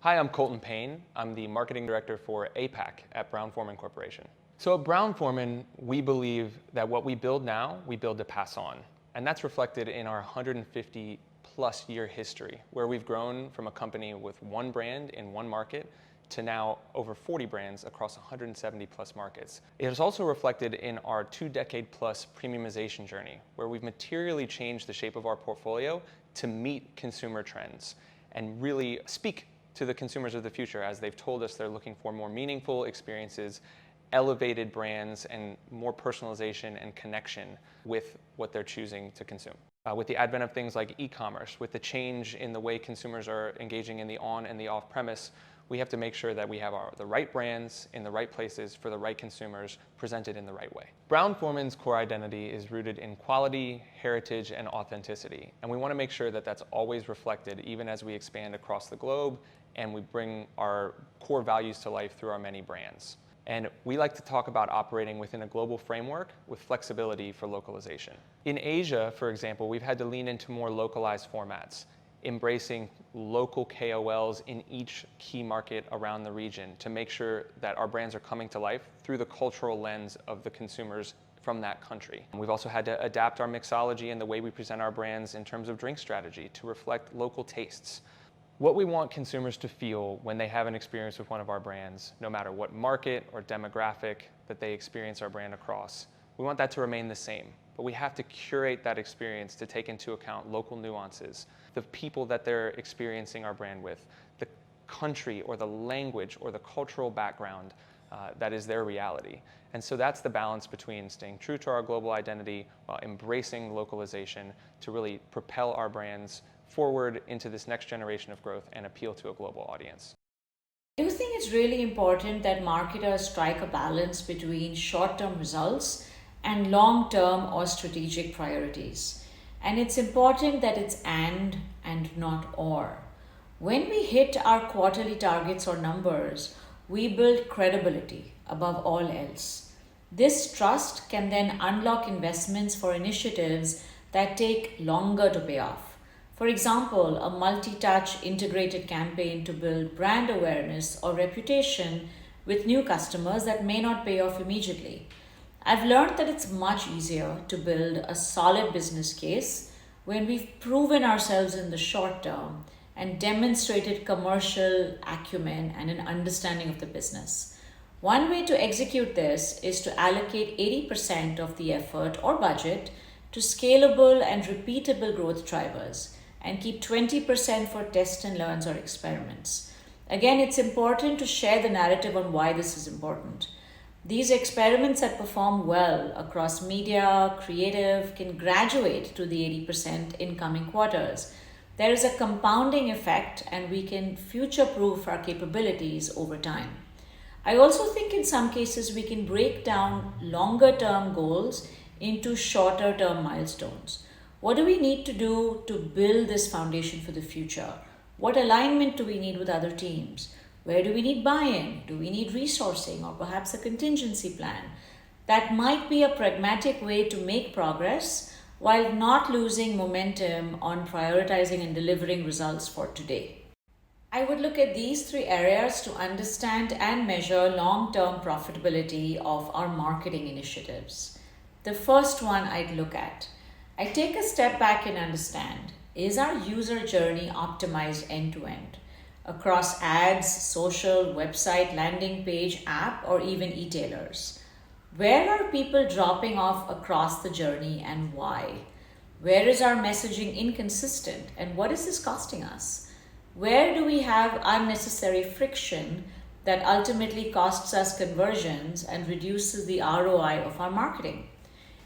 Hi, I'm Colton Payne. I'm the marketing director for APAC at Brown-Forman Corporation. So at Brown-Forman, we believe that what we build now, we build to pass on. And that's reflected in our 150 plus year history, where we've grown from a company with one brand in one market to now over 40 brands across 170 plus markets. It is also reflected in our 2-decade plus premiumization journey, where we've materially changed the shape of our portfolio to meet consumer trends and really speak to the consumers of the future as they've told us they're looking for more meaningful experiences, elevated brands, and more personalization and connection with what they're choosing to consume. With the advent of things like e-commerce, with the change in the way consumers are engaging in the on and the off-premise, we have to make sure that we have the right brands in the right places for the right consumers presented in the right way. Brown-Forman's core identity is rooted in quality, heritage, and authenticity. And we want to make sure that that's always reflected even as we expand across the globe and we bring our core values to life through our many brands. And we like to talk about operating within a global framework with flexibility for localization. In Asia, for example, we've had to lean into more localized formats, embracing local KOLs in each key market around the region to make sure that our brands are coming to life through the cultural lens of the consumers from that country. We've also had to adapt our mixology and the way we present our brands in terms of drink strategy to reflect local tastes. What we want consumers to feel when they have an experience with one of our brands, no matter what market or demographic that they experience our brand across, we want that to remain the same. But we have to curate that experience to take into account local nuances, the people that they're experiencing our brand with, the country or the language or the cultural background that is their reality. And so that's the balance between staying true to our global identity while embracing localization to really propel our brands forward into this next generation of growth and appeal to a global audience. I do think it's really important that marketers strike a balance between short-term results and long-term or strategic priorities. And it's important that it's and not or. When we hit our quarterly targets or numbers, we build credibility above all else. This trust can then unlock investments for initiatives that take longer to pay off. For example, a multi-touch integrated campaign to build brand awareness or reputation with new customers that may not pay off immediately. I've learned that it's much easier to build a solid business case when we've proven ourselves in the short term and demonstrated commercial acumen and an understanding of the business. One way to execute this is to allocate 80% of the effort or budget to scalable and repeatable growth drivers and keep 20% for test and learns or experiments. Again, it's important to share the narrative on why this is important. These experiments that perform well across media, creative, can graduate to the 80% in coming quarters. There is a compounding effect and we can future-proof our capabilities over time. I also think in some cases we can break down longer-term goals into shorter-term milestones. What do we need to do to build this foundation for the future? What alignment do we need with other teams? Where do we need buy-in? Do we need resourcing or perhaps a contingency plan? That might be a pragmatic way to make progress while not losing momentum on prioritizing and delivering results for today. I would look at these 3 areas to understand and measure long-term profitability of our marketing initiatives. The first one I'd look at. I take a step back and understand, is our user journey optimized end-to-end across ads, social, website, landing page, app, or even e-tailers? Where are people dropping off across the journey and why? Where is our messaging inconsistent and what is this costing us? Where do we have unnecessary friction that ultimately costs us conversions and reduces the ROI of our marketing?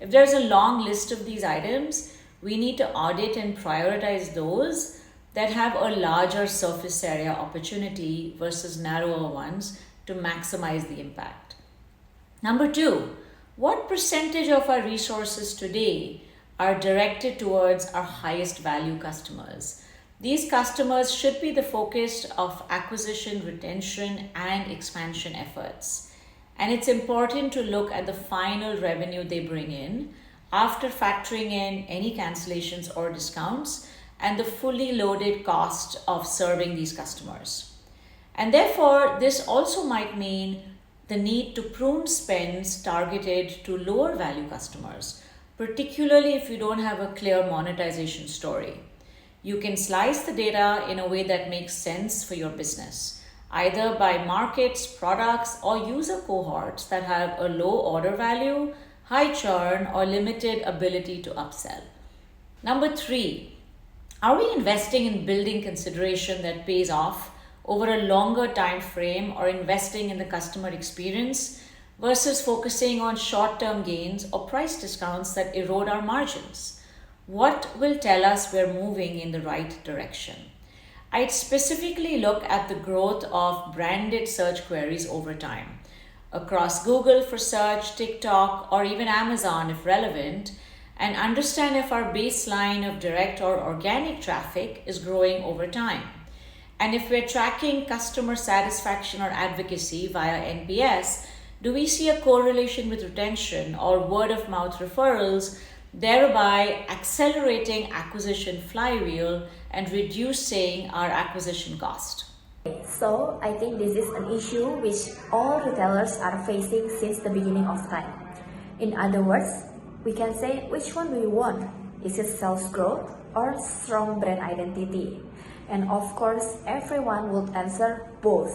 If there's a long list of these items, we need to audit and prioritize those that have a larger surface area opportunity versus narrower ones to maximize the impact. Number 2, what percentage of our resources today are directed towards our highest value customers? These customers should be the focus of acquisition, retention, and expansion efforts. And it's important to look at the final revenue they bring in after factoring in any cancellations or discounts and the fully loaded cost of serving these customers. And therefore, this also might mean the need to prune spends targeted to lower value customers, particularly if you don't have a clear monetization story. You can slice the data in a way that makes sense for your business, either by markets, products, or user cohorts that have a low order value, high churn, or limited ability to upsell. Number three, are we investing in building consideration that pays off over a longer time frame, or investing in the customer experience versus focusing on short-term gains or price discounts that erode our margins? What will tell us we're moving in the right direction? I'd specifically look at the growth of branded search queries over time across Google for search, TikTok, or even Amazon if relevant, and understand if our baseline of direct or organic traffic is growing over time. And if we're tracking customer satisfaction or advocacy via NPS, do we see a correlation with retention or word of mouth referrals, thereby accelerating acquisition flywheel and reducing our acquisition cost? So I think this is an issue which all retailers are facing since the beginning of time. In other words, we can say, which one do you want? Is it sales growth or strong brand identity? And of course, everyone would answer both.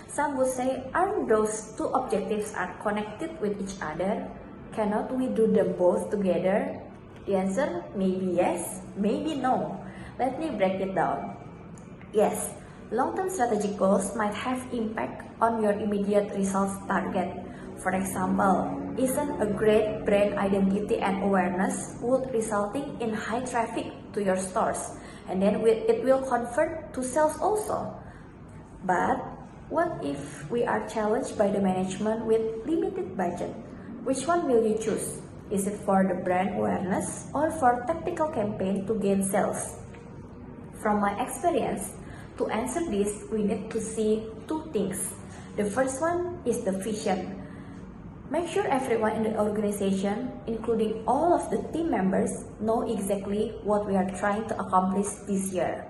Some would say, aren't those two objectives are connected with each other? Cannot we do them both together? The answer, maybe yes, maybe no. Let me break it down. Yes, long-term strategic goals might have impact on your immediate results target. For example, isn't a great brand identity and awareness would resulting in high traffic to your stores, and then it will convert to sales also. But what if we are challenged by the management with limited budget? Which one will you choose? Is it for the brand awareness or for tactical campaign to gain sales? From my experience, to answer this, we need to see two things. The first one is the vision. Make sure everyone in the organization, including all of the team members, know exactly what we are trying to accomplish this year.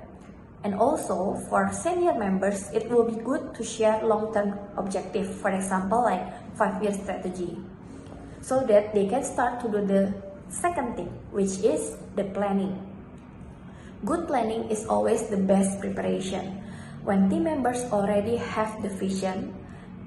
And also, for senior members, it will be good to share long-term objective, for example, like 5-year strategy, so that they can start to do the second thing, which is the planning. Good planning is always the best preparation. When team members already have the vision,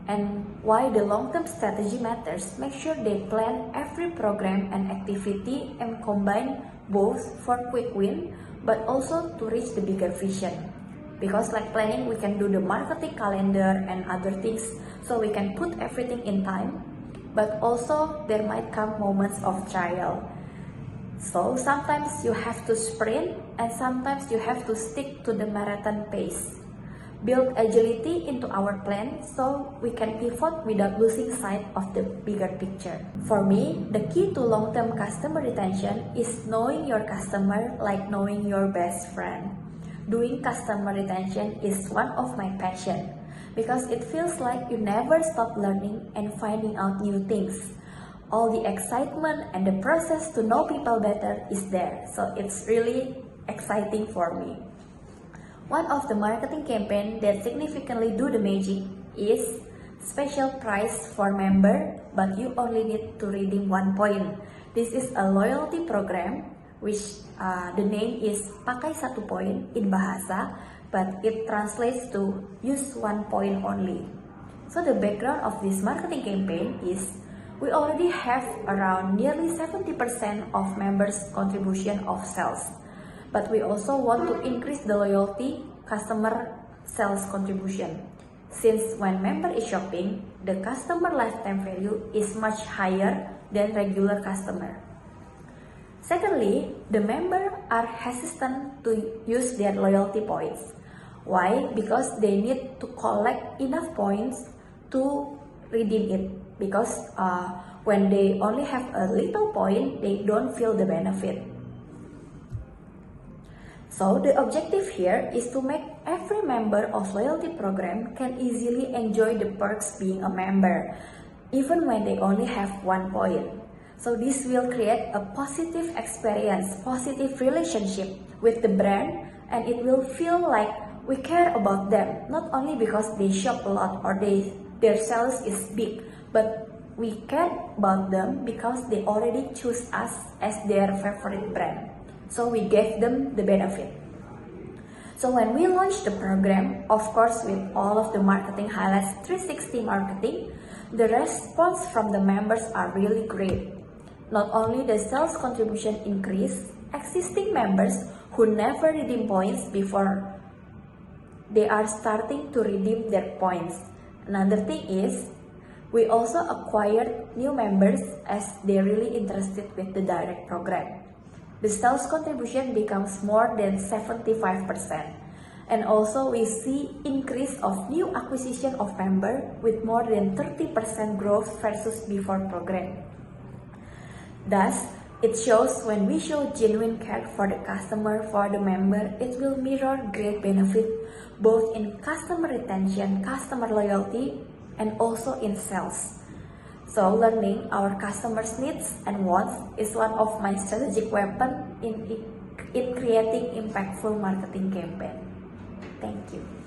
and why the long-term strategy matters, make sure they plan every program and activity and combine both for quick win, but also to reach the bigger vision. Because like planning, we can do the marketing calendar and other things, so we can put everything in time, but also there might come moments of trial. So sometimes you have to sprint and sometimes you have to stick to the marathon pace. Build agility into our plan so we can pivot without losing sight of the bigger picture. For me, the key to long-term customer retention is knowing your customer like knowing your best friend. Doing customer retention is one of my passion because it feels like you never stop learning and finding out new things. All the excitement and the process to know people better is there, so it's really exciting for me. One of the marketing campaigns that significantly do the magic is special price for member, but you only need to redeem 1 point. This is a loyalty program which the name is pakai 1 point in bahasa, but it translates to use 1 point only. So the background of this marketing campaign is we already have around nearly 70% of members' contribution of sales. But we also want to increase the loyalty customer sales contribution. Since when member is shopping, the customer lifetime value is much higher than regular customer. Secondly, the member are hesitant to use their loyalty points. Why? Because they need to collect enough points to redeem it. Because when they only have a little point, they don't feel the benefit. So the objective here is to make every member of loyalty program can easily enjoy the perks being a member, even when they only have 1 point. So this will create a positive experience, positive relationship with the brand, and it will feel like We care about them not only because they shop a lot or their sales is big, but we care about them because they already choose us as their favorite brand. So we gave them the benefit. So when we launched the program, of course with all of the marketing highlights 360 marketing, the response from the members are really great. Not only the sales contribution increased, existing members who never redeem points before, they are starting to redeem their points. Another thing is, we also acquired new members as they're really interested with the direct program. The sales contribution becomes more than 75%. And also we see increase of new acquisition of member with more than 30% growth versus before program. Thus, it shows when we show genuine care for the customer, for the member, it will mirror great benefit both in customer retention, customer loyalty, and also in sales. So learning our customers' needs and wants is one of my strategic weapons in creating impactful marketing campaign. Thank you.